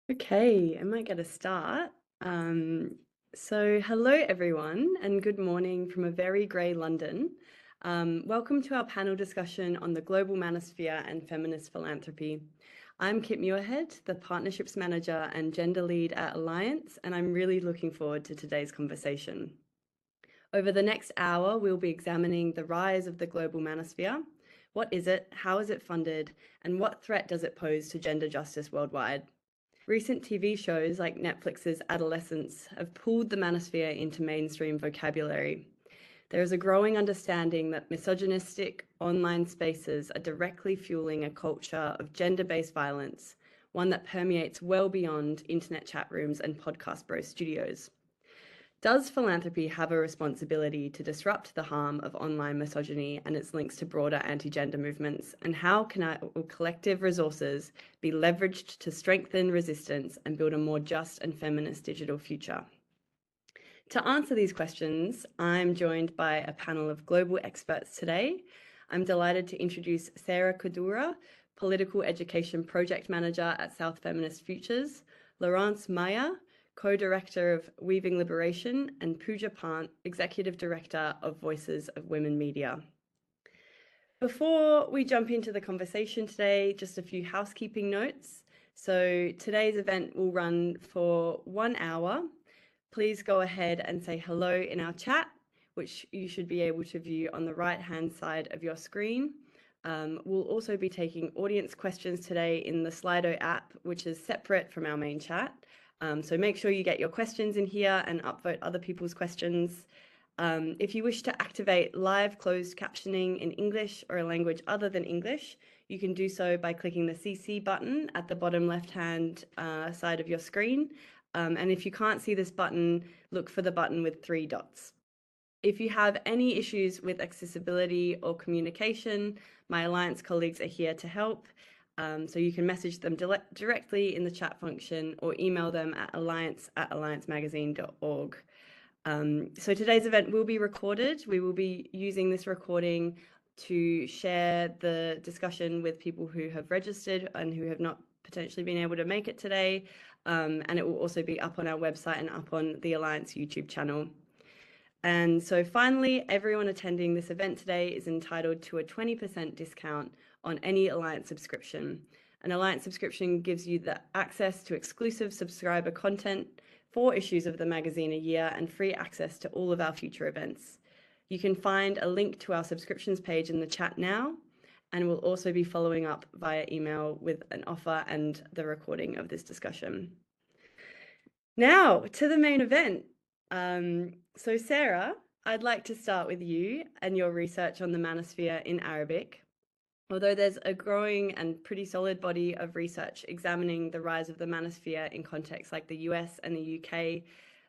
Okay, I might get a start. Hello everyone, and good morning from a very grey London. Welcome to our panel discussion on the global manosphere and feminist philanthropy. I'm Kit Muirhead, the Partnerships Manager and Gender Lead at Alliance, and I'm really looking forward to today's conversation. Over the next hour, we'll be examining the rise of the global manosphere. What is it? How is it funded? And what threat does it pose to gender justice worldwide? Recent TV shows like Netflix's Adolescence have pulled the manosphere into mainstream vocabulary. There is a growing understanding that misogynistic online spaces are directly fueling a culture of gender-based violence, one that permeates well beyond internet chat rooms and podcast bro studios. Does philanthropy have a responsibility to disrupt the harm of online misogyny and its links to broader anti-gender movements? And how can our collective resources be leveraged to strengthen resistance and build a more just and feminist digital future? To answer these questions, I'm joined by a panel of global experts today. I'm delighted to introduce Sarah Kodura, Political Education Project Manager at South Feminist Futures, Laurence Maya, Co-Director of Weaving Liberation, and Pooja Pant, Executive Director of Voices of Women Media. Before we jump into the conversation today, just a few housekeeping notes. So today's event will run for 1 hour. Please go ahead and say hello in our chat, which you should be able to view on the right-hand side of your screen. We'll also be taking audience questions today in the Slido app, which is separate from our main chat. So make sure you get your questions in here and upvote other people's questions. If you wish to activate live closed captioning in English or a language other than English, you can do so by clicking the CC button at the bottom left-hand side of your screen. And if you can't see this button, look for the button with 3 dots. If you have any issues with accessibility or communication, my Alliance colleagues are here to help. So you can message them directly in the chat function or email them at alliance@alliancemagazine.org. So today's event will be recorded. We will be using this recording to share the discussion with people who have registered and who have not potentially been able to make it today. And it will also be up on our website and up on the Alliance YouTube channel. And so finally, everyone attending this event today is entitled to a 20% discount on any Alliance subscription. An Alliance subscription gives you the access to exclusive subscriber content, 4 issues of the magazine a year, and free access to all of our future events. You can find a link to our subscriptions page in the chat now, and we'll also be following up via email with an offer and the recording of this discussion. Now, to the main event. So Sarah, I'd like to start with you and your research on the manosphere in Arabic. Although there's a growing and pretty solid body of research examining the rise of the manosphere in contexts like the US and the UK,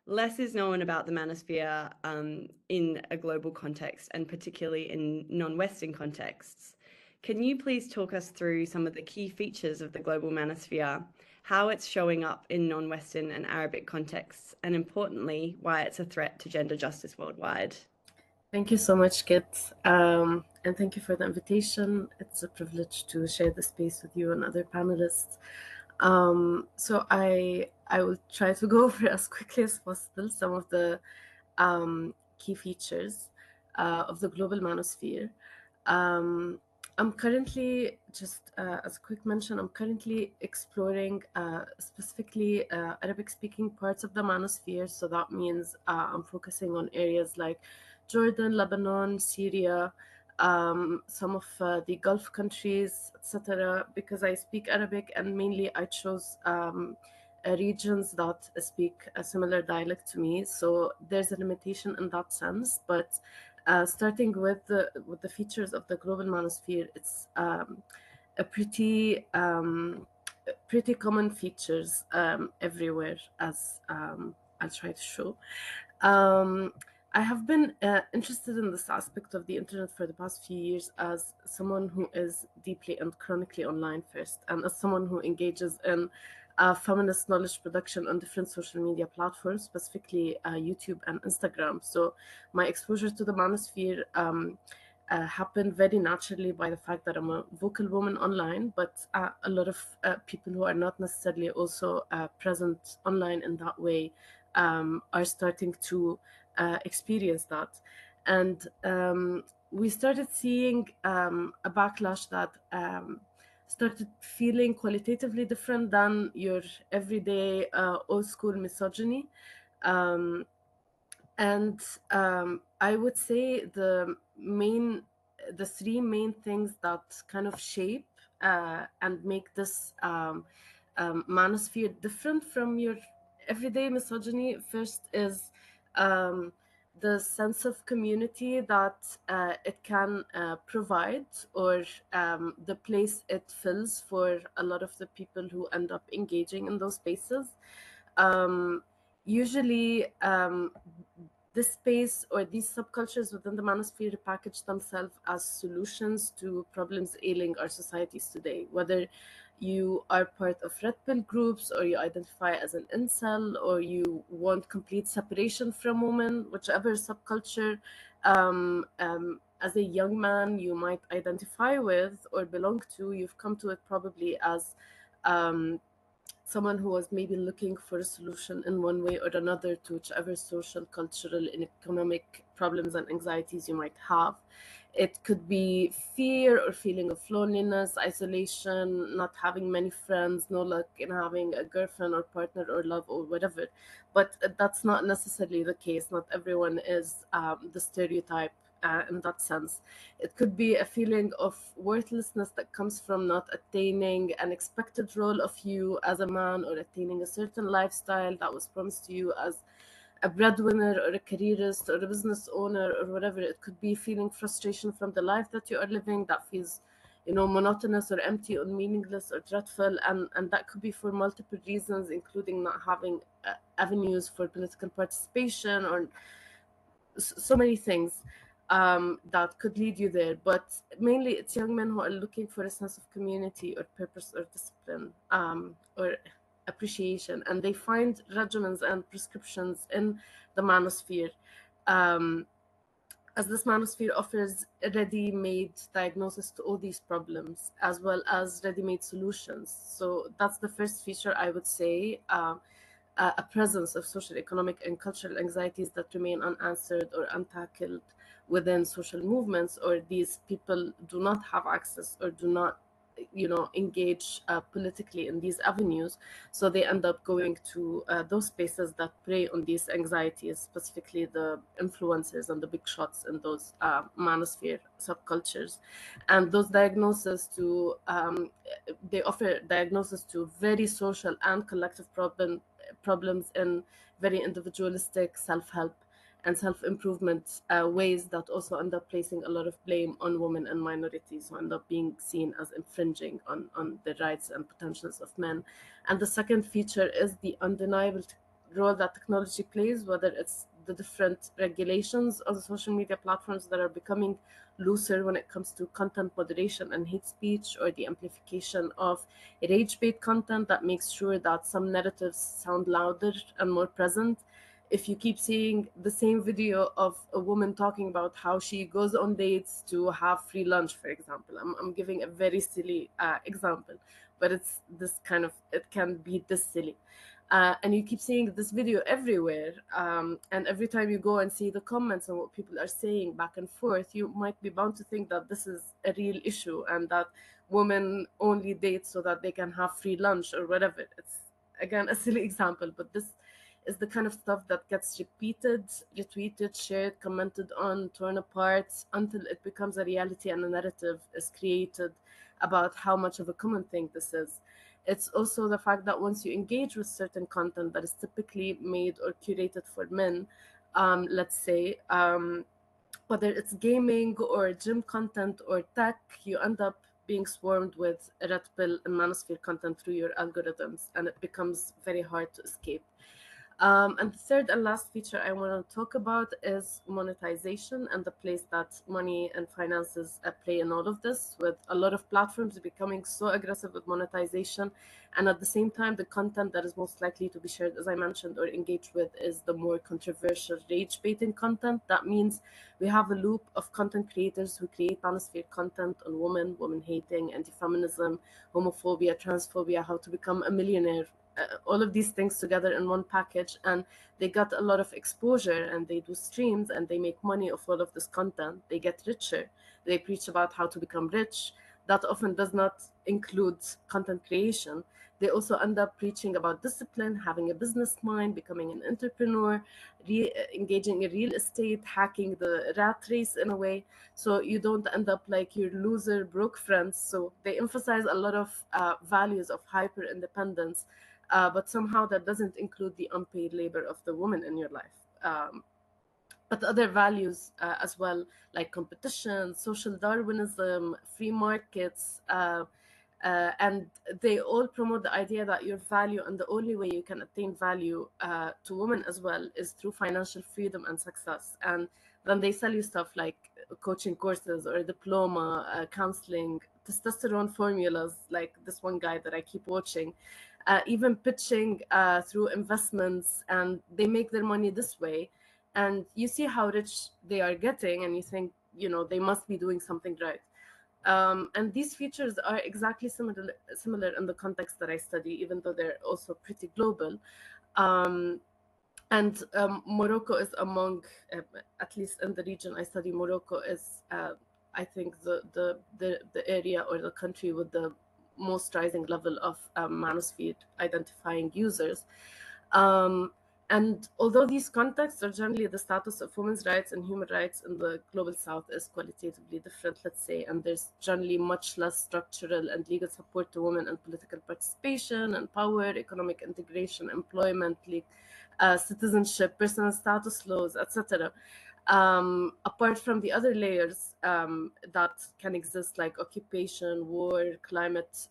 less is known about the manosphere in a global context and particularly in non-Western contexts. Can you please talk us through some of the key features of the global manosphere, how it's showing up in non-Western and Arabic contexts, and importantly, why it's a threat to gender justice worldwide? Thank you so much, Kit. And thank you for the invitation. It's a privilege to share the space with you and other panelists. So I will try to go over as quickly as possible some of the key features of the global manosphere. I'm currently, just as a quick mention, I'm currently exploring specifically Arabic-speaking parts of the manosphere. So that means I'm focusing on areas like Jordan, Lebanon, Syria, some of the Gulf countries, etc. Because I speak Arabic, and mainly I chose regions that speak a similar dialect to me. So there's a limitation in that sense, but starting with the features of the global manosphere, it's a pretty common features everywhere, as I'll try to show. I have been interested in this aspect of the internet for the past few years as someone who is deeply and chronically online first, and as someone who engages in feminist knowledge production on different social media platforms, specifically YouTube and Instagram. So my exposure to the manosphere happened very naturally by the fact that I'm a vocal woman online, but a lot of people who are not necessarily also present online in that way are starting to experience that. And we started seeing a backlash that started feeling qualitatively different than your everyday old school misogyny. Um, and I would say the three main things that kind of shape and make this manosphere different from your everyday misogyny. First is um, the sense of community that it can provide, or the place it fills for a lot of the people who end up engaging in those spaces. Um, Usually, this space or these subcultures within the manosphere package themselves as solutions to problems ailing our societies today. Whether you are part of red pill groups, or you identify as an incel, or you want complete separation from women, whichever subculture as a young man you might identify with or belong to, you've come to it probably as um, someone who was maybe looking for a solution in one way or another to whichever social, cultural, and economic problems and anxieties you might have. It could be fear or feeling of loneliness, isolation, not having many friends, no luck in having a girlfriend or partner or love or whatever. But that's not necessarily the case. Not everyone is the stereotype in that sense. It could be a feeling of worthlessness that comes from not attaining an expected role of you as a man, or attaining a certain lifestyle that was promised to you as a breadwinner or a careerist or a business owner or whatever. It could be feeling frustration from the life that you are living that feels, monotonous or empty or meaningless or dreadful. And that could be for multiple reasons, including not having avenues for political participation, or so many things that could lead you there. But mainly, it's young men who are looking for a sense of community or purpose or discipline, or appreciation, and they find regimens and prescriptions in the manosphere. Um, as this manosphere offers a ready-made diagnosis to all these problems, as well as ready-made solutions. So that's the first feature, I would say. A presence of social, economic, and cultural anxieties that remain unanswered or untackled within social movements, or these people do not have access or do not, engage politically in these avenues. So they end up going to those spaces that prey on these anxieties, specifically the influencers and the big shots in those manosphere subcultures. And those diagnoses to they offer diagnosis to very social and collective problems in very individualistic self-help and self-improvement ways that also end up placing a lot of blame on women and minorities, who end up being seen as infringing on the rights and potentials of men. And the second feature is the undeniable role that technology plays, whether it's the different regulations on the social media platforms that are becoming looser when it comes to content moderation and hate speech, or the amplification of rage bait content that makes sure that some narratives sound louder and more present. If you keep seeing the same video of a woman talking about how she goes on dates to have free lunch, for example, I'm giving a very silly example, but it's this kind of, it can be this silly. And you keep seeing this video everywhere, and every time you go and see the comments and what people are saying back and forth, you might be bound to think that this is a real issue, and that women only date so that they can have free lunch or whatever. It's, again, a silly example, but this is the kind of stuff that gets repeated, retweeted, shared, commented on, torn apart, until it becomes a reality and a narrative is created about how much of a common thing this is. It's also the fact that once you engage with certain content that is typically made or curated for men, let's say, whether it's gaming or gym content or tech, you end up being swarmed with red pill and manosphere content through your algorithms, and it becomes very hard to escape. And the third and last feature I want to talk about is monetization and the place that money and finances play in all of this, with a lot of platforms becoming so aggressive with monetization. And at the same time, the content that is most likely to be shared, as I mentioned, or engaged with is the more controversial rage baiting content. That means we have a loop of content creators who create manosphere content on women, women hating, anti feminism, homophobia, transphobia, how to become a millionaire, all of these things together in one package, and they got a lot of exposure, and they do streams and they make money off all of this content. They get richer. They preach about how to become rich. That often does not include content creation. They also end up preaching about discipline, having a business mind, becoming an entrepreneur, engaging in real estate, hacking the rat race in a way. So you don't end up like your loser, broke friends. So they emphasize a lot of values of hyper independence, but somehow that doesn't include the unpaid labor of the woman in your life. But other values as well, like competition, social Darwinism, free markets, and they all promote the idea that your value, and the only way you can attain value to women as well, is through financial freedom and success. And then they sell you stuff like coaching courses or a diploma, counseling, testosterone formulas, like this one guy that I keep watching, even pitching through investments, and they make their money this way. And you see how rich they are getting, and you think, they must be doing something right. And these features are exactly similar in the context that I study, even though they're also pretty global. Um, and Morocco is among, at least in the region I study, Morocco is, I think, the area or the country with the most rising level of manosphere identifying users. Um, and although these contexts are generally, the status of women's rights and human rights in the global south is qualitatively different, let's say, and there's generally much less structural and legal support to women in political participation and power, economic integration, employment, citizenship, personal status laws, etc. Apart from the other layers that can exist, like occupation, war, climate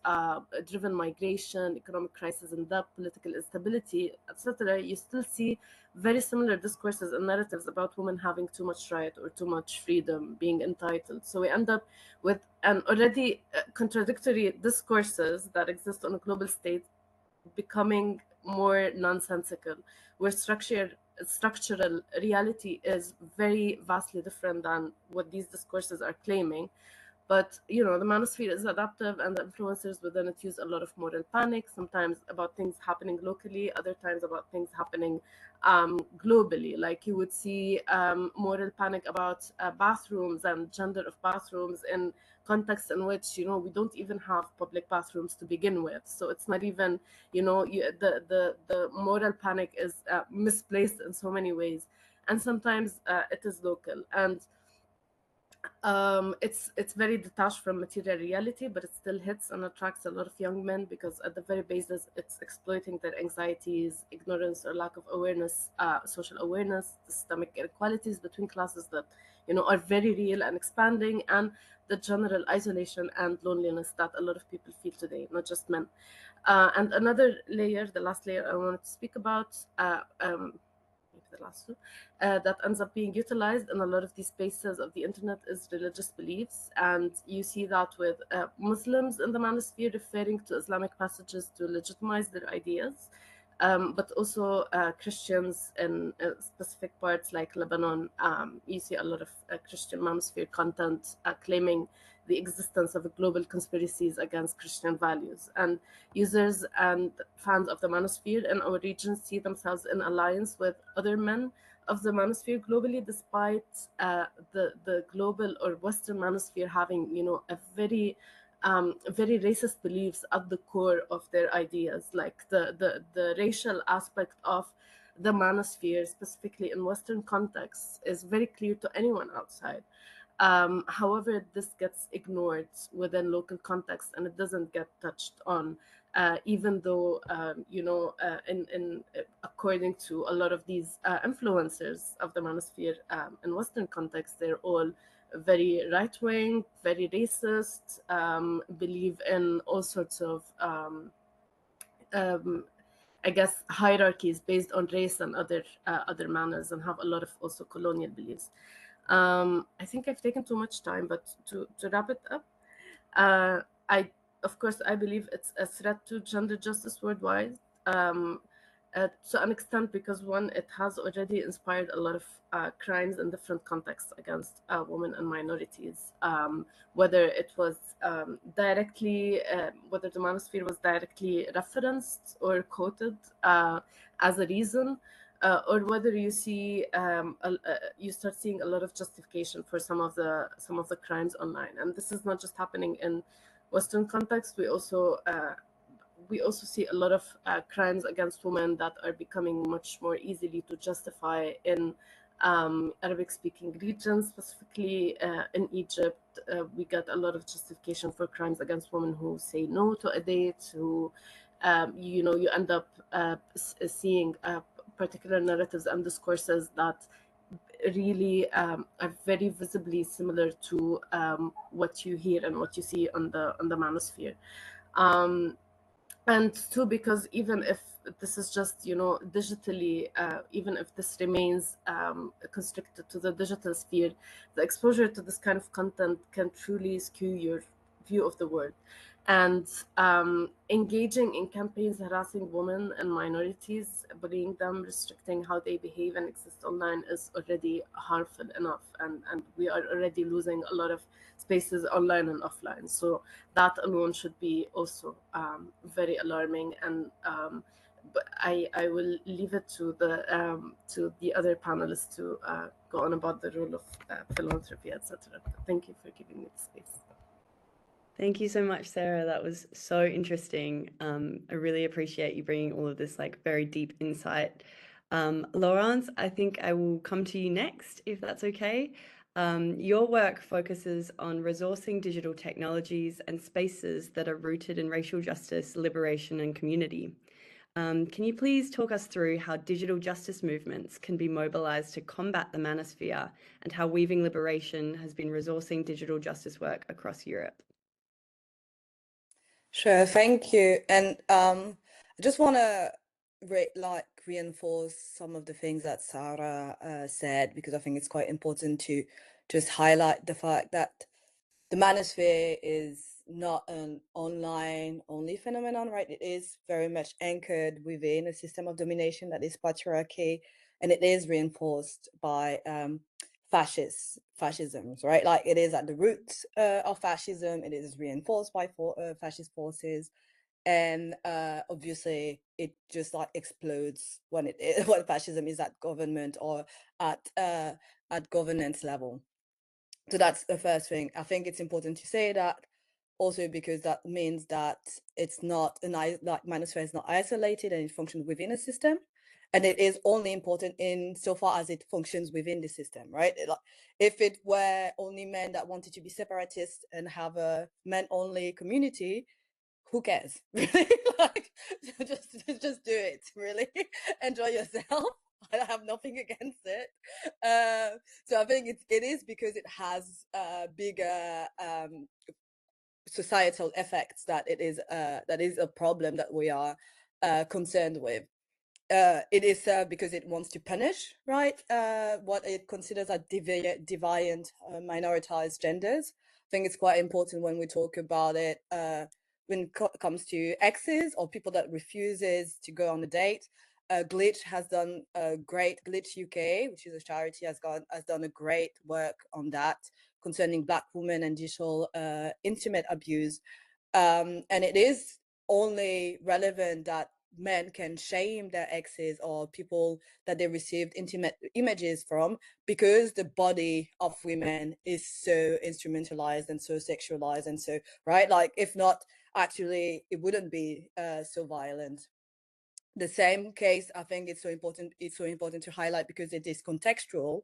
driven migration, economic crisis and debt, political instability, etc., you still see very similar discourses and narratives about women having too much right or too much freedom, being entitled. So we end up with an already contradictory discourses that exist on a global state becoming more nonsensical, where structural reality is very vastly different than what these discourses are claiming. But the manosphere is adaptive, and the influencers within it use a lot of moral panic, sometimes about things happening locally, other times about things happening globally. Like you would see moral panic about bathrooms and gender of bathrooms in contexts in which we don't even have public bathrooms to begin with. So it's not even the moral panic is misplaced in so many ways, and sometimes it is local, and it's very detached from material reality, but it still hits and attracts a lot of young men, because at the very basis it's exploiting their anxieties, ignorance, or lack of awareness, social awareness, the systemic inequalities between classes that are very real and expanding, and the general isolation and loneliness that a lot of people feel today, not just men. And another layer, the last layer I wanted to speak about, the last two, that ends up being utilized in a lot of these spaces of the internet, is religious beliefs. And you see that with Muslims in the manosphere referring to Islamic passages to legitimize their ideas, but also Christians in specific parts like Lebanon. You see a lot of Christian manosphere content claiming the existence of global conspiracies against Christian values. And users and fans of the manosphere in our region see themselves in alliance with other men of the manosphere globally, despite the global or Western manosphere having, a very racist beliefs at the core of their ideas. Like the racial aspect of the manosphere, specifically in Western contexts, is very clear to anyone outside. However, this gets ignored within local context, and it doesn't get touched on, even though according to a lot of these influencers of the manosphere in Western context, they're all very right wing, very racist, believe in all sorts of um, I guess, hierarchies based on race and other manners, and have a lot of also colonial beliefs. I think I've taken too much time, but to wrap it up, I of course I believe it's a threat to gender justice worldwide. Um, to an extent, because one, it has already inspired a lot of crimes in different contexts against women and minorities, whether it was whether the manosphere was directly referenced or quoted as a reason, or whether you start seeing a lot of justification for some of the crimes online. And this is not just happening in Western context. We also see a lot of crimes against women that are becoming much more easily to justify in Arabic-speaking regions, specifically in Egypt. We get a lot of justification for crimes against women who say no to a date, who, you end up seeing particular narratives and discourses that really are very visibly similar to what you hear and what you see on the manosphere. Um, and two, because even if this is just digitally, even if this remains constricted to the digital sphere, the exposure to this kind of content can truly skew your view of the world. And engaging in campaigns harassing women and minorities, bullying them, restricting how they behave and exist online is already harmful enough, and we are already losing a lot of spaces online and offline. So that alone should be also very alarming. And but I will leave it to the other panelists to go on about the role of philanthropy, etc. Thank you for giving me the space. Thank you so much, Sarah. That was so interesting. I really appreciate you bringing all of this like very deep insight. Laurence, I think I will come to you next, if that's okay. Your work focuses on resourcing digital technologies and spaces that are rooted in racial justice, liberation, and community. Can you please talk us through how digital justice movements can be mobilized to combat the manosphere, and how Weaving Liberation has been resourcing digital justice work across Europe? Sure, thank you. And I just want to reinforce some of the things that Sarah said, because I think it's quite important to just highlight the fact that the manosphere is not an online only phenomenon, right? It is very much anchored within a system of domination that is patriarchy, and it is reinforced by fascisms, right? Like, it is at the roots of fascism. It is reinforced by fascist forces, and obviously it just like explodes when when fascism is at government or at governance level. So that's the first thing. I think it's important to say that, also because that means that it's not like manosphere is not isolated, and it functions within a system, and it is only important in so far as it functions within the system, right? If it were only men that wanted to be separatists and have a men-only community, who cares? Really? Like, just do it. Really, enjoy yourself. I have nothing against it. So I think it is because it has bigger societal effects that it is that is a problem that we are concerned with. It is because it wants to punish, right, what it considers as deviant, minoritized genders. I think it's quite important when we talk about it when it comes to exes or people that refuses to go on a date. Glitch has done a great, Glitch UK, which is a charity, has done a great work on that concerning Black women and digital intimate abuse. And it is only relevant that men can shame their exes or people that they received intimate images from, because the body of women is so instrumentalized and so sexualized and so, right? Like, if not, actually, it wouldn't be so violent. The same case, I think it's so important to highlight, because it is contextual.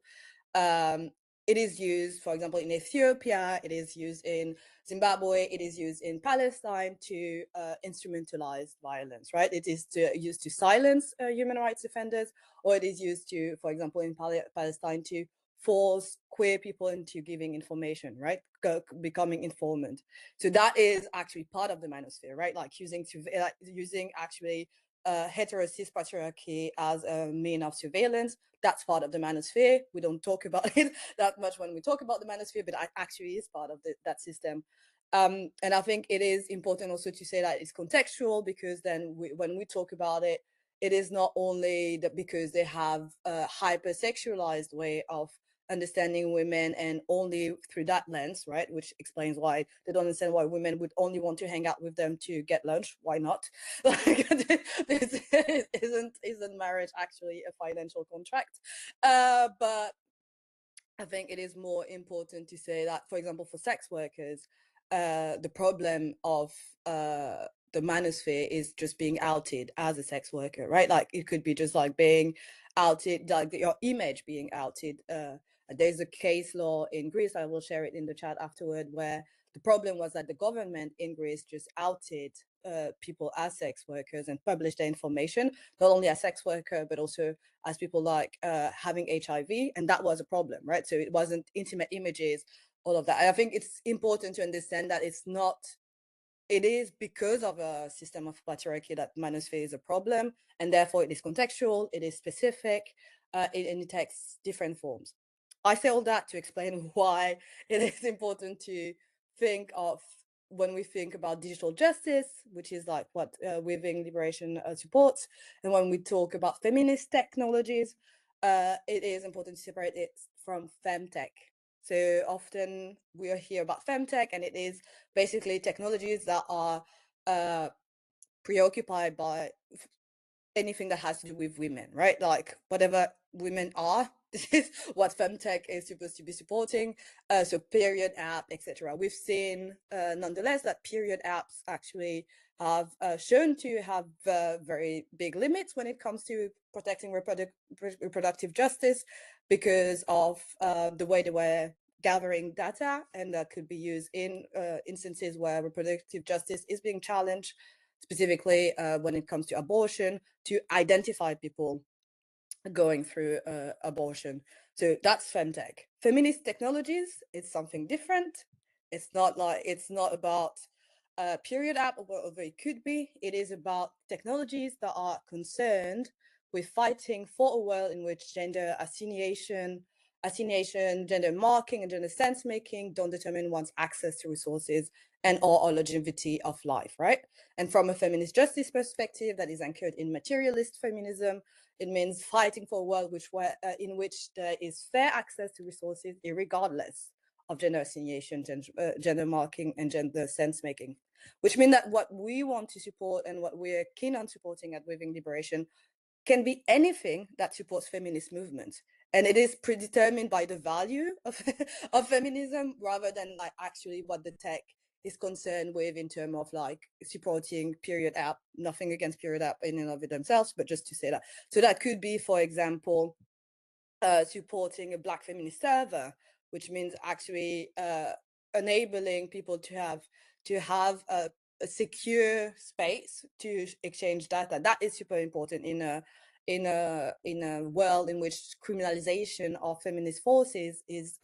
It is used, for example, in Ethiopia, it is used in Zimbabwe, it is used in Palestine to instrumentalize violence, right? It is used to silence human rights defenders, or it is used to, for example, in Palestine, to force queer people into giving information, right? Becoming informant. So that is actually part of the manosphere, right? Like using actually hetero cis patriarchy as a mean of surveillance. That's part of the manosphere. We don't talk about it that much when we talk about the manosphere, but it actually is part of that system. And I think it is important also to say that it's contextual, because then when we talk about it, it is not only that because they have a hypersexualized way of understanding women and only through that lens, right? Which explains why they don't understand why women would only want to hang out with them to get lunch. Why not? Like, this isn't marriage actually a financial contract? But I think it is more important to say that, for example, for sex workers, the problem of the manosphere is just being outed as a sex worker, right? Like, it could be just like being outed, like your image being outed. There's a case law in Greece, I will share it in the chat afterward, where the problem was that the government in Greece just outed people as sex workers and published their information, not only as sex worker, but also as people like having HIV. And that was a problem, right? So it wasn't intimate images, all of that. And I think it's important to understand that it is because of a system of patriarchy that manosphere is a problem, and therefore it is contextual, it is specific, and it takes different forms. I say all that to explain why it is important to think of, when we think about digital justice, which is like what Weaving Liberation supports, and when we talk about feminist technologies, it is important to separate it from femtech. So often we hear about femtech, and it is basically technologies that are preoccupied by anything that has to do with women, right? Like whatever women are, this is what femtech is supposed to be supporting. So period app, etc. We've seen nonetheless that period apps actually have shown to have very big limits when it comes to protecting reproductive justice, because of the way they were gathering data, and that could be used in instances where reproductive justice is being challenged, specifically when it comes to abortion, to identify people going through abortion. So that's femtech. Feminist technologies is something different. It's not about period app, although it could be. It is about technologies that are concerned with fighting for a world in which gender assignation, gender marking, and gender sense making don't determine one's access to resources and or longevity of life, right? And from a feminist justice perspective that is anchored in materialist feminism, it means fighting for a world in which there is fair access to resources, regardless of gender assignation, gender marking, and gender sense making. Which means that what we want to support and what we're keen on supporting at Weaving Liberation can be anything that supports feminist movement. And it is predetermined by the value of feminism, rather than like actually what the tech is concerned with in terms of like supporting period app. Nothing against period app in and of it themselves, but just to say that. So that could be, for example, supporting a Black feminist server, which means actually enabling people to have a secure space to exchange data. That is super important in a world in which criminalization of feminist forces is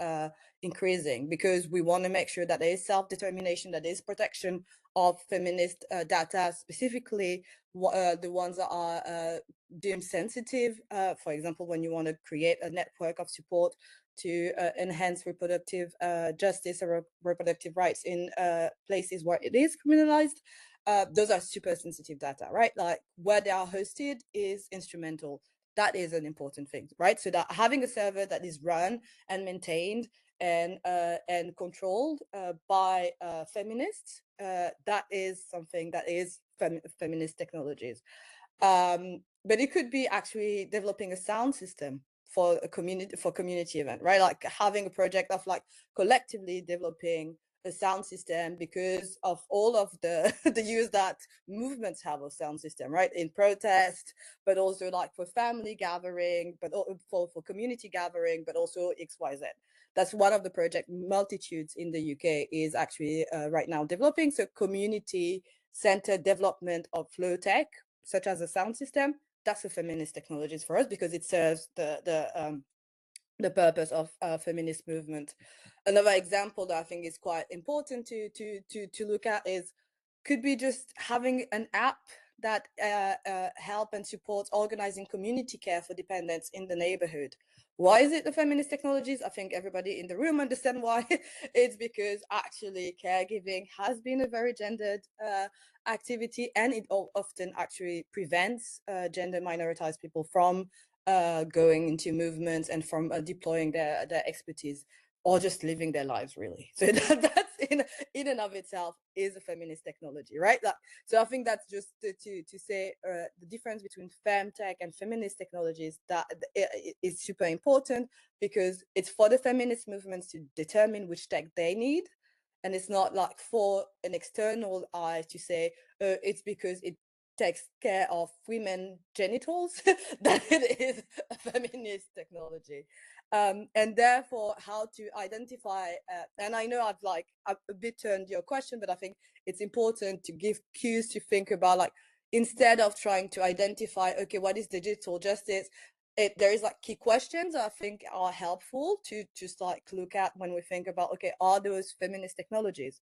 increasing, because we want to make sure that there is self-determination, that there is protection of feminist data, specifically the ones that are deemed sensitive. For example, when you want to create a network of support to enhance reproductive justice or reproductive rights in places where it is criminalized, those are super sensitive data, right? Like where they are hosted is instrumental. That is an important thing, right? So that having a server that is run and maintained and controlled by feminists, that is something that is feminist technologies. But it could be actually developing a sound system for a community event, right? Like having a project of like collectively developing a sound system because of all of the the use that movements have of sound system, right? In protest, but also like for family gathering, but for community gathering, but also XYZ. That's one of the project Multitudes in the UK is actually right now developing. So community centered development of flow tech, such as a sound system. That's a feminist technologies for us, because it serves the purpose of feminist movement. Another example that I think is quite important to look at is, could be just having an app that help and support organizing community care for dependents in the neighborhood. Why is it the feminist technologies? I think everybody in the room understand why. It's because actually caregiving has been a very gendered activity, and it often actually prevents gender minoritized people from going into movements and from deploying their expertise or just living their lives, really. So that's in and of itself is a feminist technology, right? So I think that's just to say the difference between femtech and feminist technologies, that is super important, because it's for the feminist movements to determine which tech they need. And it's not like for an external eye to say, it's because it takes care of women genitals that it is a feminist technology. And therefore how to identify, and I know I've a bit turned your question, but I think it's important to give cues to think about, like, instead of trying to identify, okay, what is digital justice, there is like key questions I think are helpful to just like look at when we think about, okay, are those feminist technologies?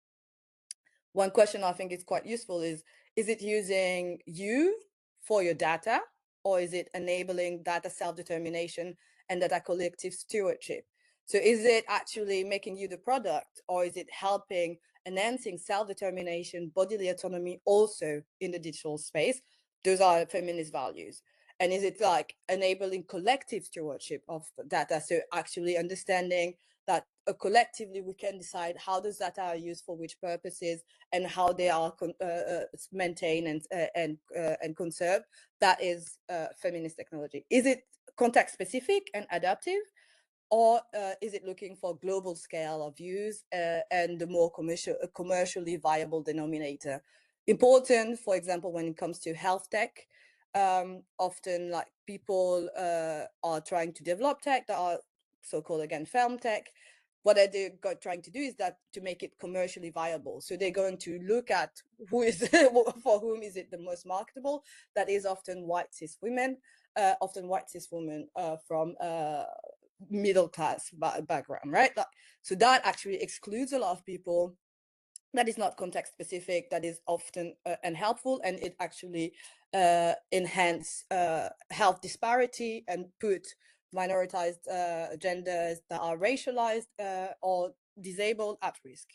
One question I think is quite useful is it using you for your data, or is it enabling data self-determination and data collective stewardship? So is it actually making you the product, or is it helping enhancing self-determination, bodily autonomy also in the digital space? Those are feminist values. And is it like enabling collective stewardship of data? So actually understanding that collectively we can decide how those data are used for which purposes and how they are maintained and conserved. That is feminist technology. Is it context specific and adaptive, or is it looking for global scale of use and the more commercially viable denominator? Important, for example, when it comes to health tech, often like people are trying to develop tech that are so-called, again, film tech. What they're trying to do is that to make it commercially viable. So they're going to look at who is for whom is it the most marketable. That is often white cis women, from middle class background, right? So that actually excludes a lot of people. That is not context specific. That is often unhelpful, and it actually enhance health disparity and put minoritized genders that are racialized or disabled at risk.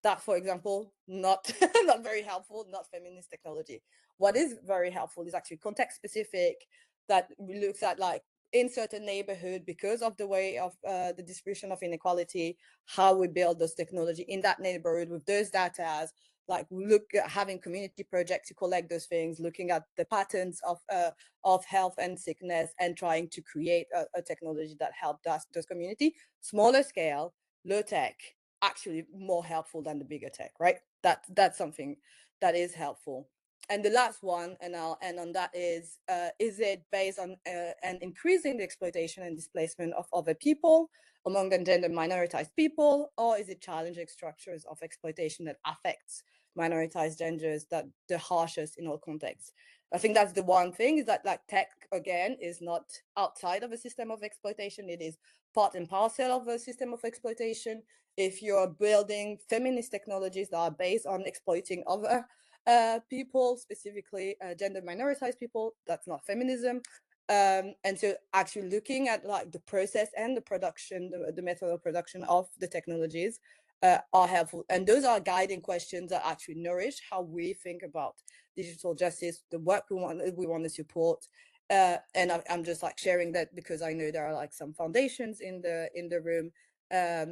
That, for example, not not very helpful, not feminist technology. What is very helpful is actually context specific, that looks at, like, in certain neighborhood, because of the way of the distribution of inequality, how we build those technology in that neighborhood with those data, like look at having community projects to collect those things, looking at the patterns of health and sickness, and trying to create a technology that helps those community. Smaller scale, low tech, actually more helpful than the bigger tech, right? That's something that is helpful. And the last one, and I'll end on that, is it based on and increasing the exploitation and displacement of other people, among the gender minoritized people, or is it challenging structures of exploitation that affects minoritized genders that the harshest in all contexts? I think that's the one thing, is that, like, tech, again, is not outside of a system of exploitation. It is part and parcel of a system of exploitation. If you're building feminist technologies that are based on exploiting other people, specifically gender minoritized people, that's not feminism. And so actually looking at, like, the process and the production, the method of production of the technologies are helpful. And those are guiding questions that actually nourish how we think about digital justice, the work we want to support. And I'm just, like, sharing that because I know there are, like, some foundations in the room.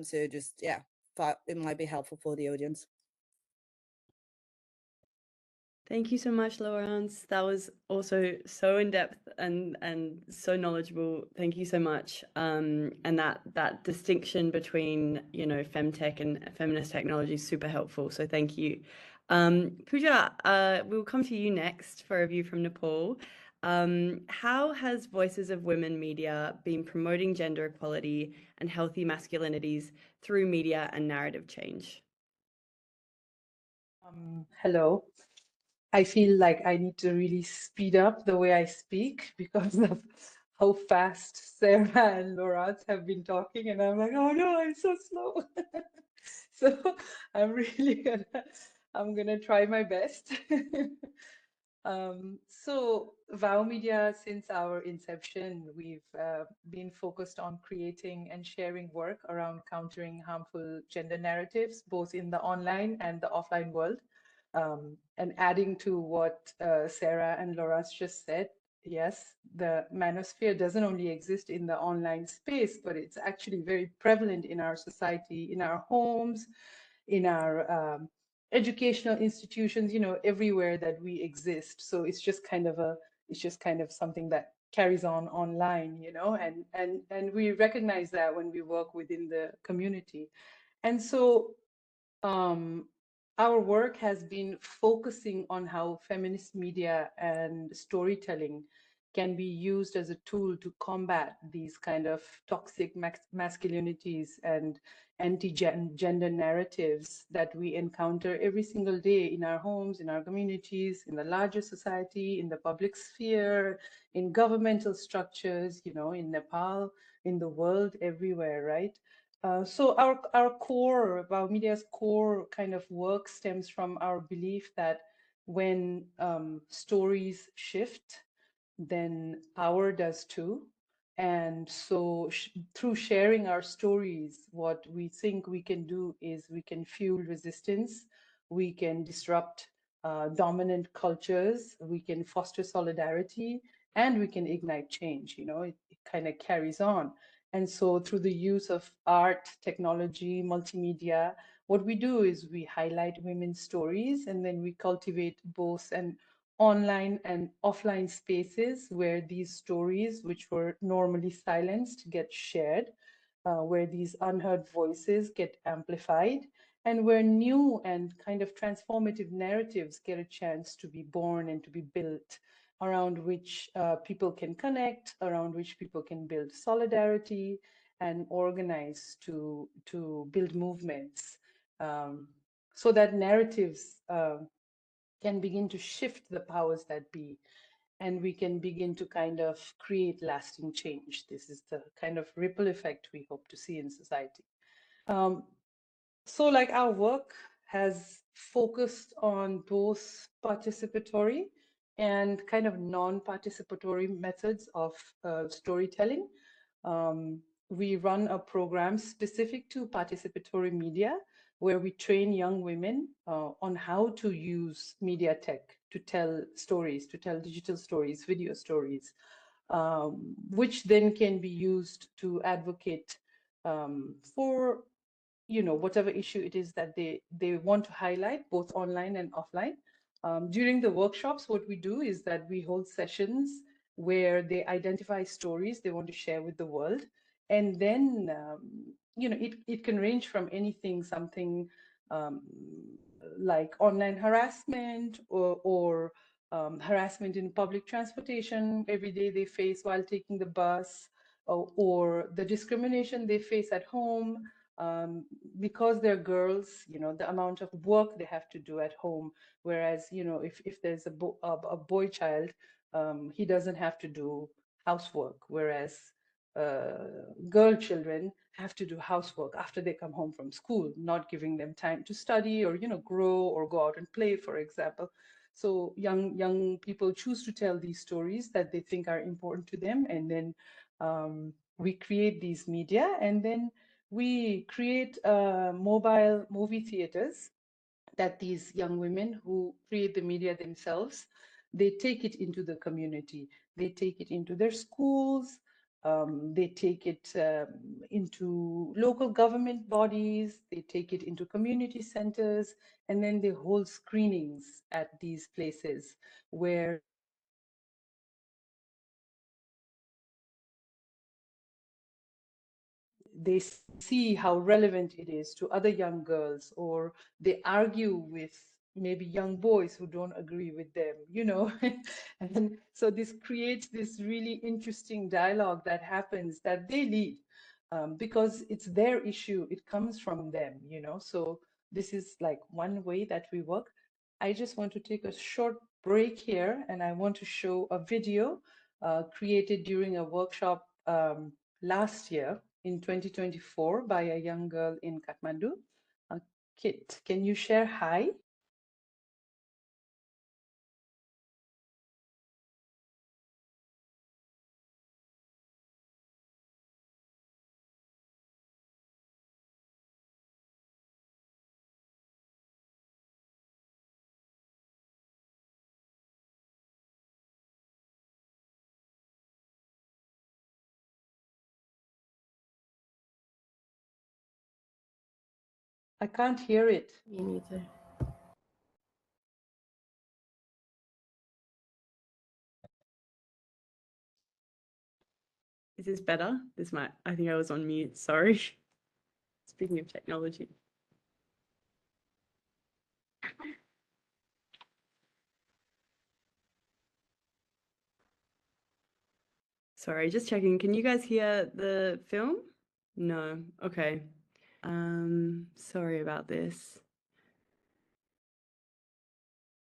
So just, yeah, thought it might be helpful for the audience. Thank you so much, Laurence. That was also so in depth and so knowledgeable. Thank you so much. And that distinction between, femtech and feminist technology is super helpful. So thank you. Pooja, we'll come to you next for a view from Nepal. How has Voices of Women Media been promoting gender equality and healthy masculinities through media and narrative change? Hello. I feel like I need to really speed up the way I speak because of how fast Sarah and Laurence have been talking, and I'm like, oh no, I'm so slow. So I'm gonna try my best. So Vow Media, since our inception, we've been focused on creating and sharing work around countering harmful gender narratives, both in the online and the offline world. And adding to what Sarah and Laura's just said, yes, the manosphere doesn't only exist in the online space, but it's actually very prevalent in our society, in our homes, in our educational institutions, everywhere that we exist. So it's just kind of something that carries on online, and we recognize that when we work within the community. And so um, our work has been focusing on how feminist media and storytelling can be used as a tool to combat these kind of toxic masculinities and anti-gender narratives that we encounter every single day in our homes, in our communities, in the larger society, in the public sphere, in governmental structures, in Nepal, in the world, everywhere, right? So our core, our media's core kind of work stems from our belief that when stories shift, then power does too. And so through sharing our stories, what we think we can do is we can fuel resistance, we can disrupt dominant cultures, we can foster solidarity, and we can ignite change. It kind of carries on. And so through the use of art, technology, multimedia, what we do is we highlight women's stories, and then we cultivate both an online and offline spaces where these stories, which were normally silenced, get shared, where these unheard voices get amplified, and where new and kind of transformative narratives get a chance to be born and to be built, around which people can connect, around which people can build solidarity and organize to build movements, so that narratives can begin to shift the powers that be, and we can begin to kind of create lasting change. This is the kind of ripple effect we hope to see in society. Um, so like our work has focused on both participatory and kind of non-participatory methods of storytelling. We run a program specific to participatory media where we train young women on how to use media tech to tell stories, to tell digital stories, video stories, which then can be used to advocate for whatever issue it is that they want to highlight, both online and offline. During the workshops, what we do is that we hold sessions where they identify stories they want to share with the world. And then, it can range from anything, something um, like online harassment or harassment in public transportation every day they face while taking the bus, or the discrimination they face at home, because they're girls, the amount of work they have to do at home. Whereas, if there's a boy child, he doesn't have to do housework. Whereas girl children have to do housework after they come home from school, not giving them time to study or, grow or go out and play, for example. So young people choose to tell these stories that they think are important to them. And then we create these media, and then we create mobile movie theaters that these young women who create the media themselves, they take it into the community, they take it into their schools, they take it into local government bodies, they take it into community centers, and then they hold screenings at these places where they see how relevant it is to other young girls, or they argue with maybe young boys who don't agree with them, and so this creates this really interesting dialogue that happens, that they lead, because it's their issue, it comes from them, so this is like one way that we work. I just want to take a short break here, and I want to show a video created during a workshop last year in 2024 by a young girl in Kathmandu. Kit, can you share hi? I can't hear it. Me neither. Is this better? I think I was on mute, sorry. Speaking of technology. Sorry, just checking. Can you guys hear the film? No. Okay. Sorry about this.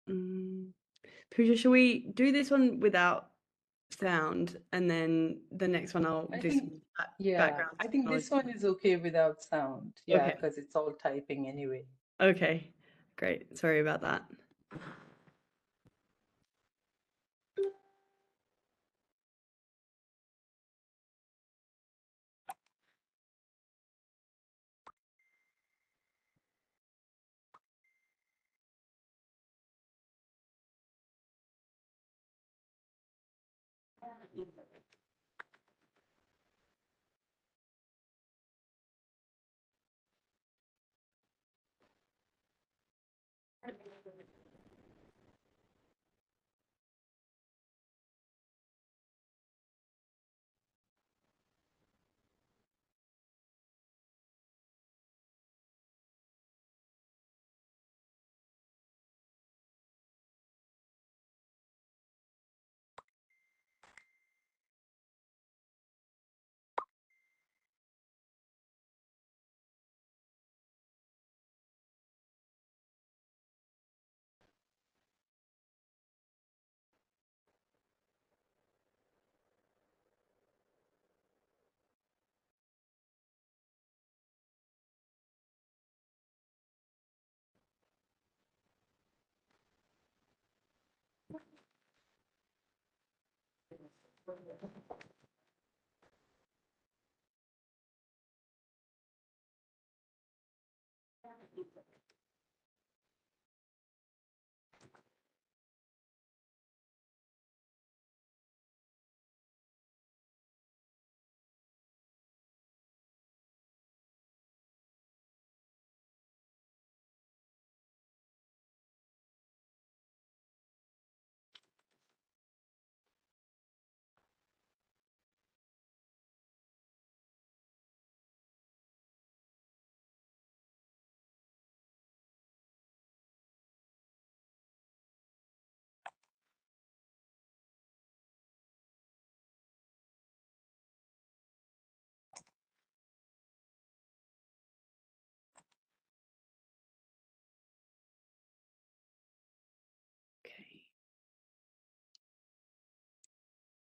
Pooja, shall we do this one without sound, and then the next one I'll I do think, some yeah, background I think this technology. one is okay without sound. Yeah, Okay. because it's all typing anyway. Okay, great. Sorry about that.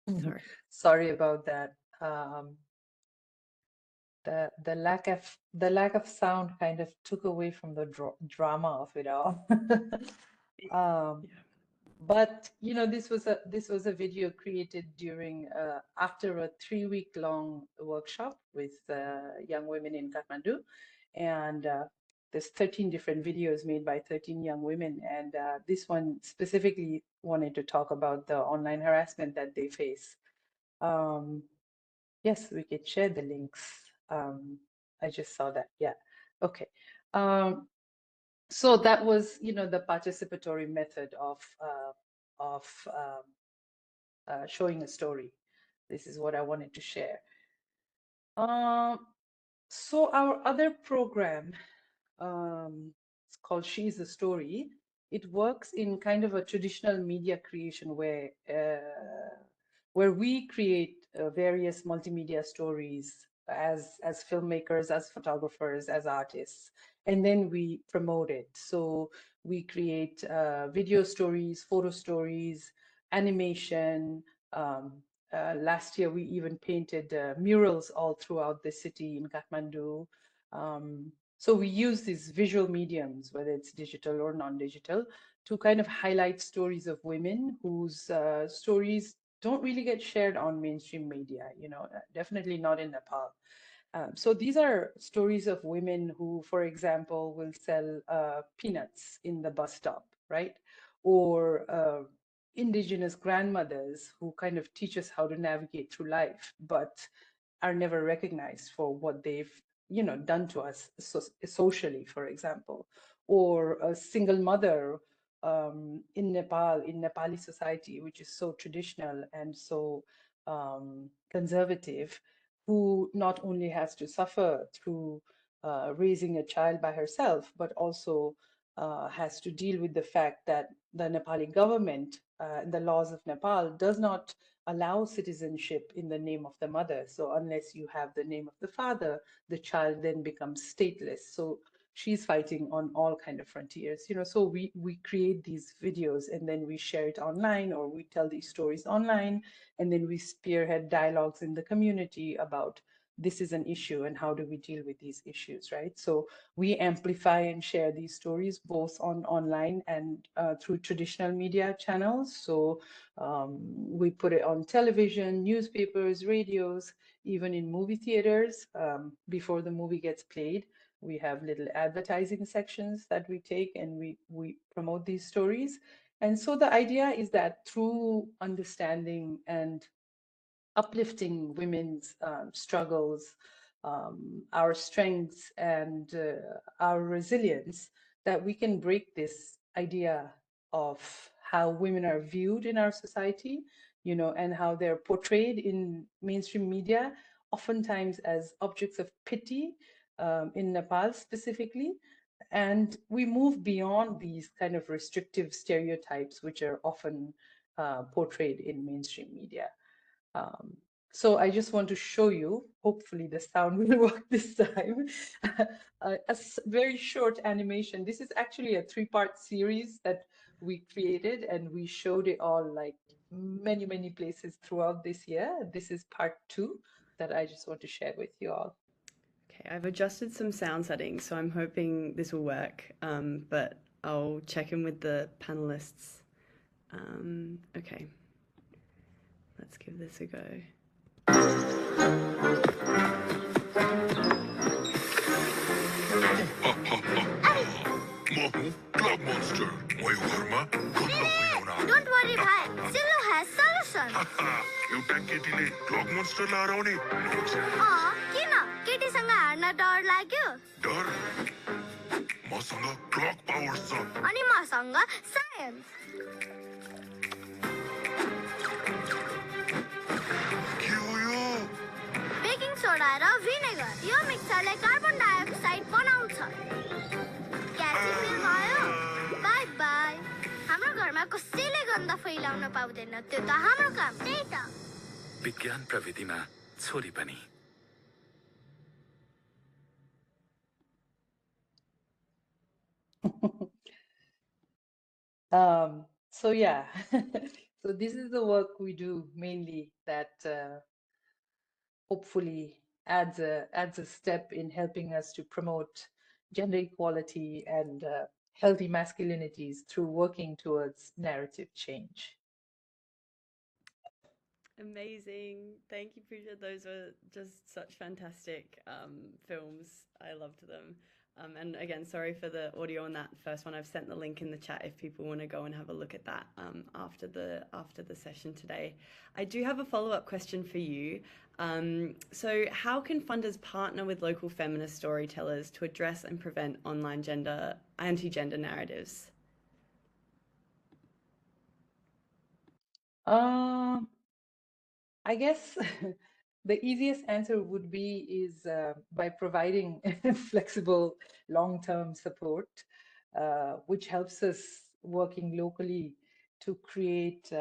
Okay. Sorry. Sorry about that. The lack of sound kind of took away from the drama of it all. Yeah. But you know, this was a video created during after a 3-week long workshop with young women in Kathmandu, and there's 13 different videos made by 13 young women, and this one specifically wanted to talk about the online harassment that they face. Yes, we could share the links. I just saw that. Yeah. Okay. So that was, you know, the participatory method of showing a story. This is what I wanted to share. So our other program, it's called She's the Story. It works in kind of a traditional media creation where we create various multimedia stories as filmmakers, as photographers, as artists, and then we promote it. So we create video stories, photo stories, animation. Last year, we even painted murals all throughout the city in Kathmandu. So we use these visual mediums, whether it's digital or non-digital, to kind of highlight stories of women whose stories don't really get shared on mainstream media, you know, definitely not in Nepal. So these are stories of women who, for example, will sell peanuts in the bus stop, right? Or indigenous grandmothers who kind of teach us how to navigate through life, but are never recognized for what they've done to us socially, for example, or a single mother in Nepal, in Nepali society, which is so traditional and so conservative, who not only has to suffer through raising a child by herself, but also has to deal with the fact that the Nepali government, the laws of Nepal, does not allow citizenship in the name of the mother. So unless you have the name of the father, the child then becomes stateless. So she's fighting on all kind of frontiers. So we create these videos and then we share it online, or we tell these stories online, and then we spearhead dialogues in the community about this is an issue and how do we deal with these issues, right? So we amplify and share these stories both online and through traditional media channels. So we put it on television, newspapers, radios, even in movie theaters. Before the movie gets played, we have little advertising sections that we take, and we promote these stories. And so the idea is that through understanding and uplifting women's struggles, our strengths, and our resilience, that we can break this idea of how women are viewed in our society, and how they're portrayed in mainstream media, oftentimes as objects of pity, in Nepal specifically. And we move beyond these kind of restrictive stereotypes, which are often portrayed in mainstream media. Um, so I just want to show you, hopefully the sound will work this time, a very short animation. This is actually a 3-part series that we created, and we showed it all like many, many places throughout this year. This is part 2 that I just want to share with you all. Okay, I've adjusted some sound settings, so I'm hoping this will work, but I'll check in with the panelists. Okay, let's give this a go. Cloud monster. Don't worry, bhai. Silo has solution. एउटा केटीले clock monster लाएर आउने किन केटीसँग horn डर लाग्यो डर मसँग clock powers छ अनि मसँग साइन्स के हो यो बेकिङ सोडा र भिनेगर यो मिक्सरले कार्बन डाइअक्साइड बनाउँछ क्याची फिल भयो बाई बाई हाम्रो घरमा कसैले गन्ध फैलाउन पाउँदैन त्यो त हाम्रो काम त्यही त विज्ञान प्रविधिमा छोरी पनि So yeah, so this is the work we do mainly that hopefully adds a step in helping us to promote gender equality and healthy masculinities through working towards narrative change. Amazing. Thank you, Pooja. Those were just such fantastic films. I loved them. And again, sorry for the audio on that first one. I've sent the link in the chat if people want to go and have a look at that after the session today. I do have a follow-up question for you. So how can funders partner with local feminist storytellers to address and prevent online anti-gender narratives? I guess the easiest answer would be by providing flexible long-term support, which helps us working locally to create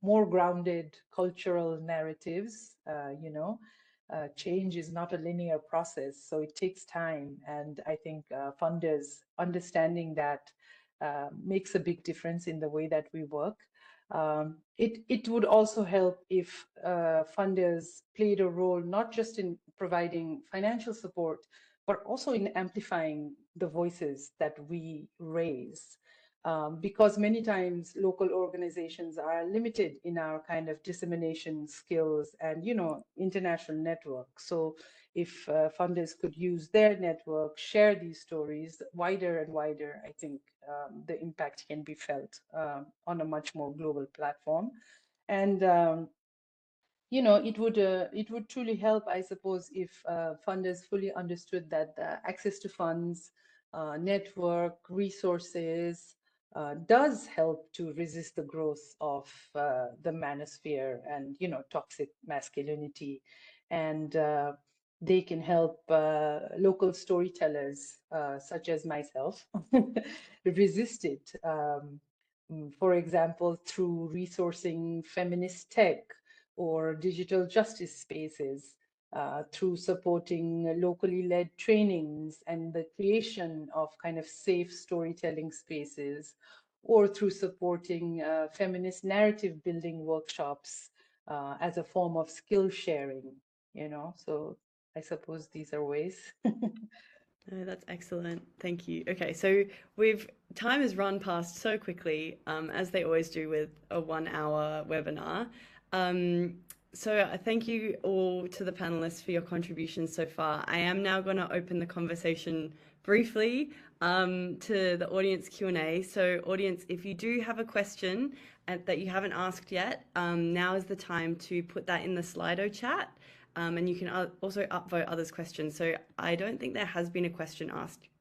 more grounded cultural narratives. Change is not a linear process, so it takes time. And I think funders understanding that makes a big difference in the way that we work. It would also help if funders played a role not just in providing financial support, but also in amplifying the voices that we raise. Because many times local organizations are limited in our kind of dissemination skills and, international networks. So if funders could use their network, share these stories wider and wider, I think the impact can be felt on a much more global platform. And you know, it would truly help, I suppose, if funders fully understood that access to funds, network, resources does help to resist the growth of the manosphere and, you know, toxic masculinity. And they can help local storytellers, such as myself, resist it. For example, through resourcing feminist tech or digital justice spaces, through supporting locally led trainings and the creation of kind of safe storytelling spaces, or through supporting feminist narrative building workshops as a form of skill sharing, you know. So I suppose these are ways. No, that's excellent. Thank you. Okay, so time has run past so quickly, as they always do with a 1 hour webinar. So I thank you all to the panelists for your contributions so far. I am now going to open the conversation briefly to the audience Q&A. So audience, if you do have a question that you haven't asked yet, now is the time to put that in the Slido chat. And you can also upvote others' questions. So I don't think there has been a question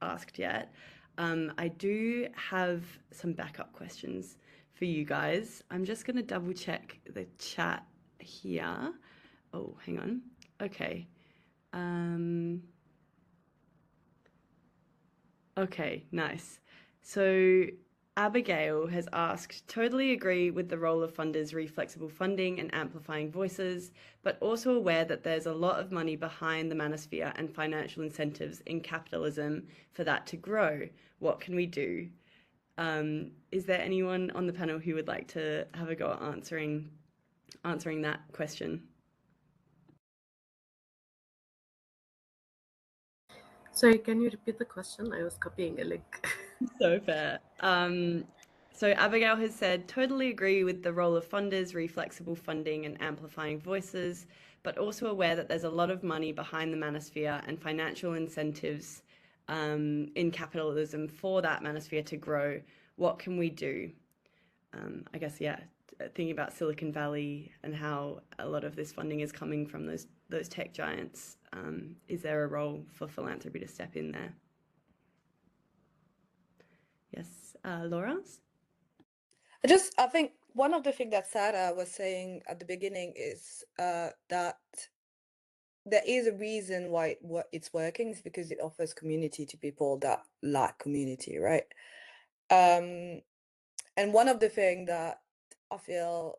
asked yet. I do have some backup questions for you guys. I'm just going to double check the chat here. Oh, hang on. Okay. Okay, nice. So Abigail has asked, totally agree with the role of funders re flexible funding and amplifying voices, but also aware that there's a lot of money behind the manosphere and financial incentives in capitalism for that to grow. What can we do? Is there anyone on the panel who would like to have a go at answering that question? Sorry, can you repeat the question? I was copying a link. So fair. So Abigail has said, totally agree with the role of funders, re-flexible funding and amplifying voices, but also aware that there's a lot of money behind the manosphere and financial incentives in capitalism for that manosphere to grow. What can we do? I guess, yeah, thinking about Silicon Valley and how a lot of this funding is coming from those tech giants. Is there a role for philanthropy to step in there? Yes, Laurence? I think one of the things that Sarah was saying at the beginning is that there is a reason why it's working is because it offers community to people that lack community, right? And one of the things that I feel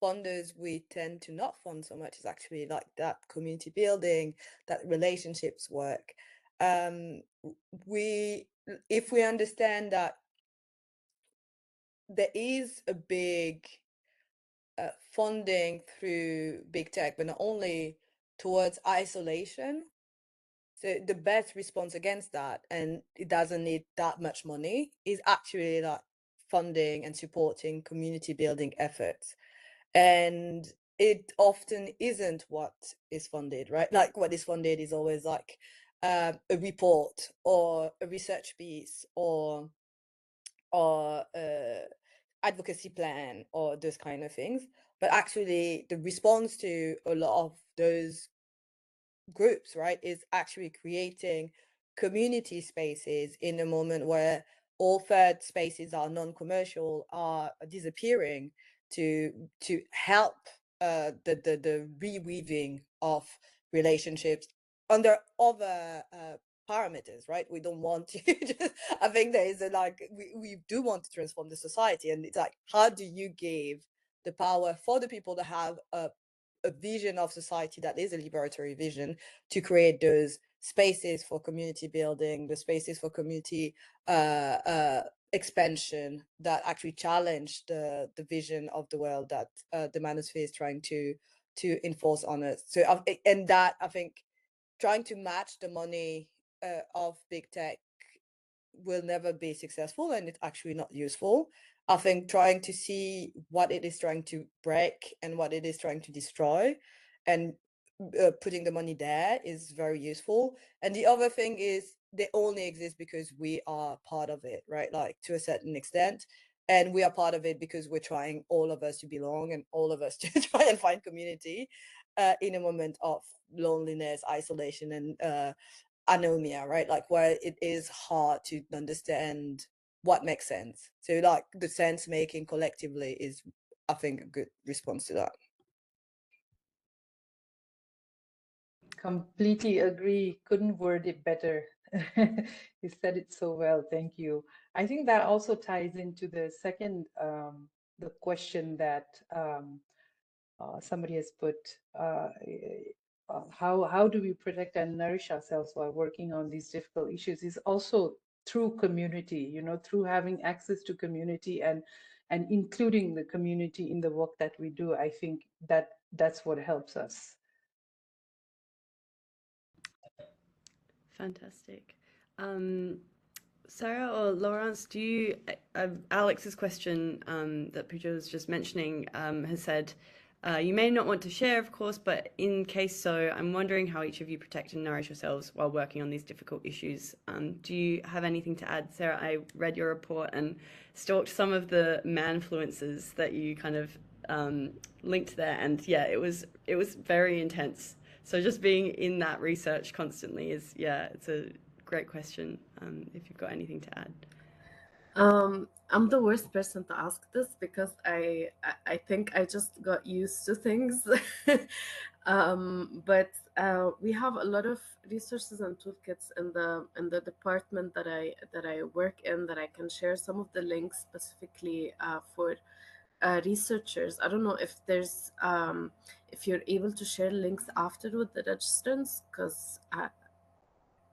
funders we tend to not fund so much is actually like that community building, that relationships work. If we understand that there is a big funding through big tech, but not only towards isolation. So the best response against that, and it doesn't need that much money, is actually like funding and supporting community building efforts. And it often isn't what is funded, right? Like what is funded is always like a report or a research piece or advocacy plan or those kind of things. But actually the response to a lot of those groups, right, is actually creating community spaces in a moment where all third spaces are non-commercial, are disappearing, to help the reweaving of relationships under other parameters, right? We don't want to just, I think there is a like we do want to transform the society, and it's like, how do you give the power for the people that have a vision of society that is a liberatory vision to create those spaces for community building, the spaces for community expansion that actually challenge the vision of the world that the manosphere is trying to enforce on us. So and that, I think, trying to match the money of big tech will never be successful, and it's actually not useful. I think trying to see what it is trying to break and what it is trying to destroy, and putting the money there is very useful. And the other thing is they only exist because we are part of it, right? Like to a certain extent. and we are part of it because we're trying, all of us, to belong, and all of us to try and find community in a moment of loneliness, isolation, and anomia, right? Like where it is hard to understand what makes sense. So like the sense making collectively is, I think, a good response to that. Completely agree. Couldn't word it better. You said it so well. Thank you. I think that also ties into the second, the question that somebody has put. How do we protect and nourish ourselves while working on these difficult issues? Is also through community. You know, through having access to community and including the community in the work that we do. I think that that's what helps us. Fantastic. Sarah or Laurence, do you, Alex's question that Pooja was just mentioning has said, you may not want to share, of course, but in case so, I'm wondering how each of you protect and nourish yourselves while working on these difficult issues. Do you have anything to add? Sarah, I read your report and stalked some of the manfluences that you kind of linked there, and yeah, it was very intense. So just being in that research constantly is, yeah, it's a great question. If you've got anything to add. I'm the worst person to ask this because I think I just got used to things. But we have a lot of resources and toolkits in the department that I work in, that I can share some of the links specifically for researchers. I don't know if there's if you're able to share links after with the registrants, because I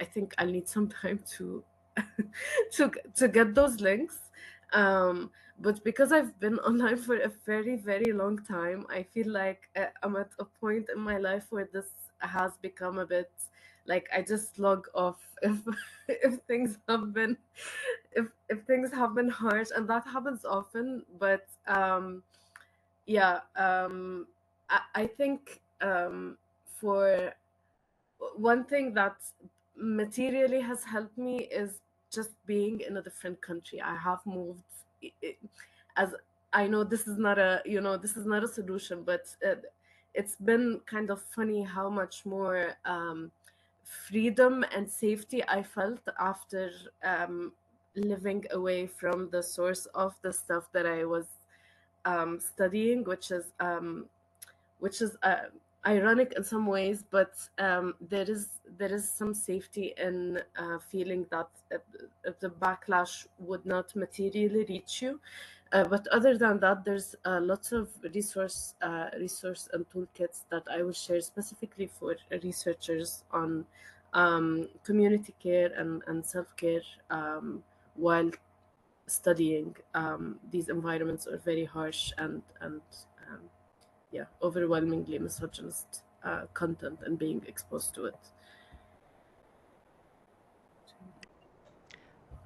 think I'll need some time to to get those links. But because I've been online for a very, very long time, I feel like I'm at a point in my life where this has become a bit like I just log off if if things have been if things have been harsh, and that happens often. But yeah, I think for one thing that materially has helped me is just being in a different country. I have moved, as I know this is not a, this is not a solution, but it's been kind of funny how much more freedom and safety I felt after living away from the source of the stuff that I was studying, which is ironic in some ways, but there is some safety in feeling that the backlash would not materially reach you. But other than that, there's lots of resource and toolkits that I will share specifically for researchers on community care and self-care while studying these environments are very harsh and yeah, overwhelmingly misogynist content and being exposed to it.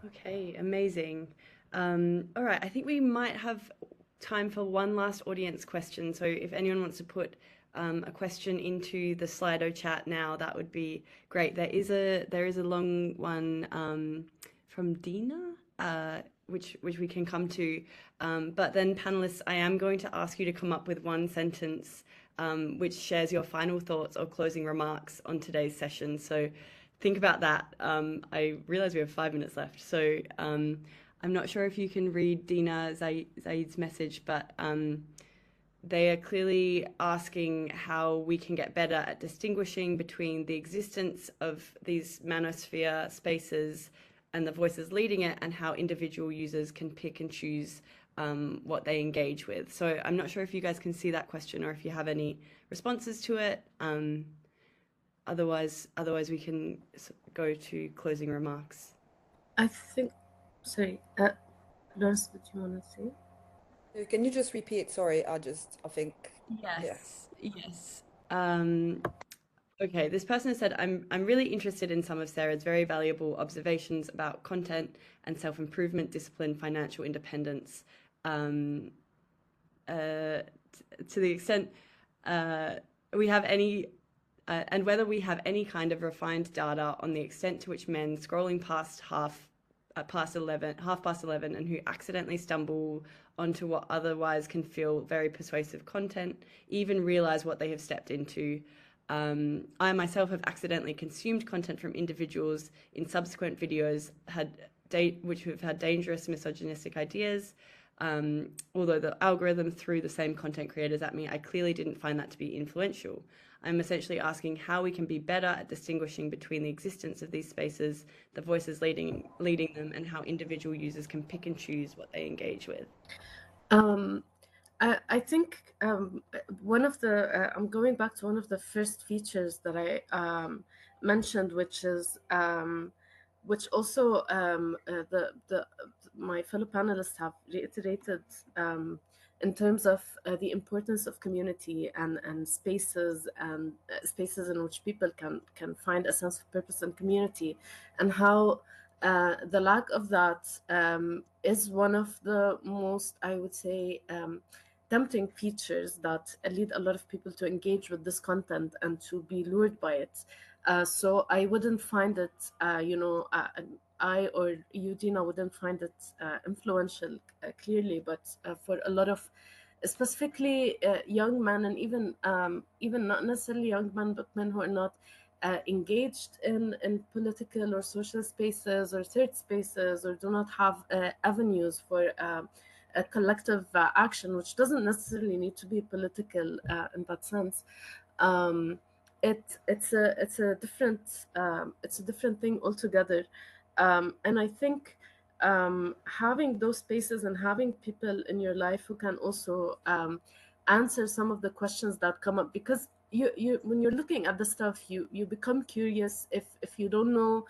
Okay, amazing. All right, I think we might have time for one last audience question. So if anyone wants to put a question into the Slido chat now, that would be great. There is a long one from Dina, which we can come to. But then, panelists, I am going to ask you to come up with one sentence which shares your final thoughts or closing remarks on today's session. So think about that. I realize we have 5 minutes left. So I'm not sure if you can read Dina Zaid's message, but they are clearly asking how we can get better at distinguishing between the existence of these manosphere spaces and the voices leading it, and how individual users can pick and choose what they engage with. So I'm not sure if you guys can see that question or if you have any responses to it. Otherwise we can go to closing remarks. I think, sorry, Lawrence, what do you want to say? Can you just repeat? Sorry, I think. Yes. Yeah. Yes. Okay, this person has said, I'm really interested in some of Sarah's very valuable observations about content and self-improvement, discipline, financial independence. To the extent we have any, and whether we have any kind of refined data on the extent to which men scrolling past half at past 11, half past 11, and who accidentally stumble onto what otherwise can feel very persuasive content, even realize what they have stepped into. I myself have accidentally consumed content from individuals in subsequent videos which have had dangerous misogynistic ideas. Although the algorithm threw the same content creators at me, I clearly didn't find that to be influential. I'm essentially asking how we can be better at distinguishing between the existence of these spaces, the voices leading them, and how individual users can pick and choose what they engage with. I think one of the I'm going back to one of the first features that I mentioned, which is which also the my fellow panelists have reiterated in terms of the importance of community and spaces and spaces in which people can find a sense of purpose and community, and how the lack of that is one of the most, I would say, tempting features that lead a lot of people to engage with this content and to be lured by it. So I wouldn't find it, I or you, Dina, wouldn't find it influential clearly, but for a lot of specifically young men, and even not necessarily young men, but men who are not engaged in political or social spaces or third spaces, or do not have avenues for a collective action, which doesn't necessarily need to be political in that sense. It's a different thing altogether, and I think having those spaces and having people in your life who can also answer some of the questions that come up, because you when you're looking at the stuff, you become curious. If you don't know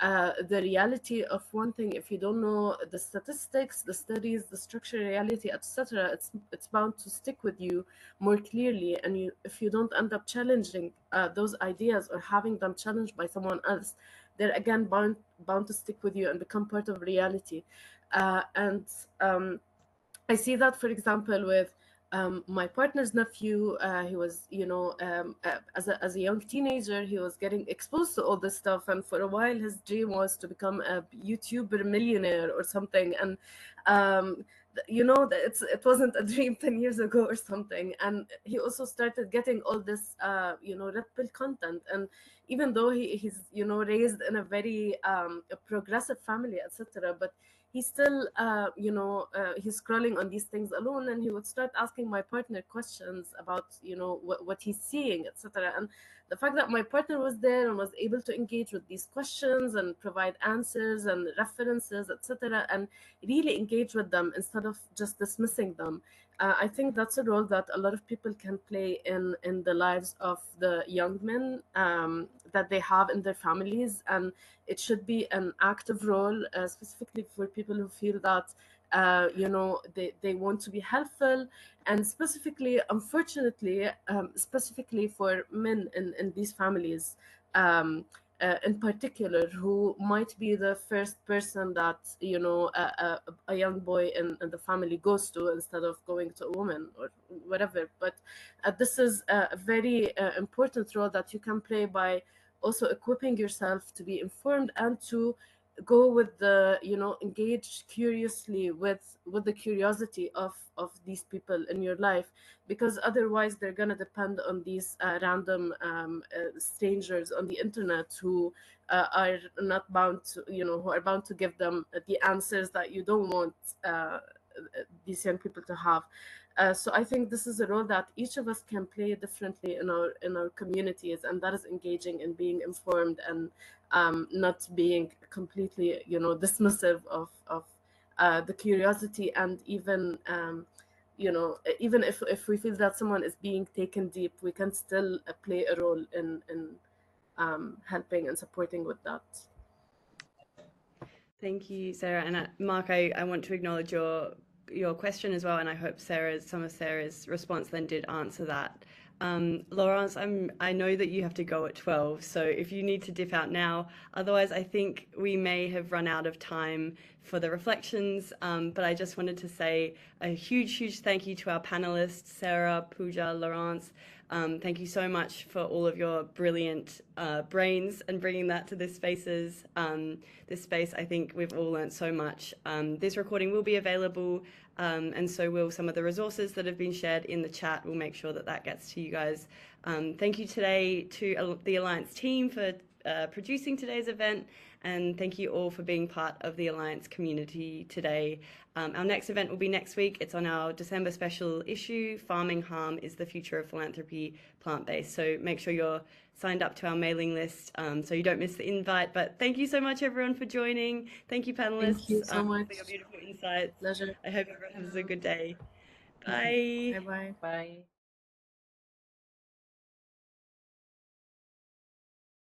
the reality of one thing, if you don't know the statistics, the studies, the structure, reality, etc., it's bound to stick with you more clearly. And if you don't end up challenging those ideas or having them challenged by someone else, they're again bound to stick with you and become part of reality. And I see that, for example, with my partner's nephew. He was, as a young teenager, he was getting exposed to all this stuff, and for a while, his dream was to become a YouTuber millionaire or something. And it wasn't a dream 10 years ago or something. And he also started getting all this, red pill content. And even though he's raised in a very a progressive family, etc., but he's still he's scrolling on these things alone, and he would start asking my partner questions about what he's seeing, etc. And the fact that my partner was there and was able to engage with these questions and provide answers and references, etc., and really engage with them instead of just dismissing them, I think that's a role that a lot of people can play in the lives of the young men that they have in their families. And it should be an active role, specifically for people who feel that they want to be helpful, and specifically, unfortunately, specifically for men in these families, in particular, who might be the first person that a young boy in the family goes to instead of going to a woman or whatever. But this is a very important role that you can play by also equipping yourself to be informed and to go with the engage curiously with the curiosity of these people in your life, because otherwise they're going to depend on these random strangers on the internet who are not bound to who are bound to give them the answers that you don't want these young people to have. So I think this is a role that each of us can play differently in our communities, and that is engaging in being informed and not being completely dismissive of the curiosity. And even even if we feel that someone is being taken deep, we can still play a role in helping and supporting with that. Thank you, Sarah. And Mark, I want to acknowledge your question as well, and I hope some of Sarah's response then did answer that. Laurence, I know that you have to go at 12, so if you need to dip out now, otherwise I think we may have run out of time for the reflections, but I just wanted to say a huge thank you to our panelists, Sarah, Pooja, Laurence. Thank you so much for all of your brilliant brains and bringing that to this spaces. This space, I think we've all learned so much. This recording will be available, and so will some of the resources that have been shared in the chat. We'll make sure that that gets to you guys. Thank you today to the Alliance team for producing today's event, and thank you all for being part of the Alliance community today. Our next event will be next week. It's on our December special issue, Farming Harm is the Future of Philanthropy Plant-Based. So make sure you're signed up to our mailing list so you don't miss the invite. But thank you so much, everyone, for joining. Thank you, panelists, Thank you so much. for your beautiful insights. Pleasure. I hope everyone has a good day. Bye. Bye-bye. Bye.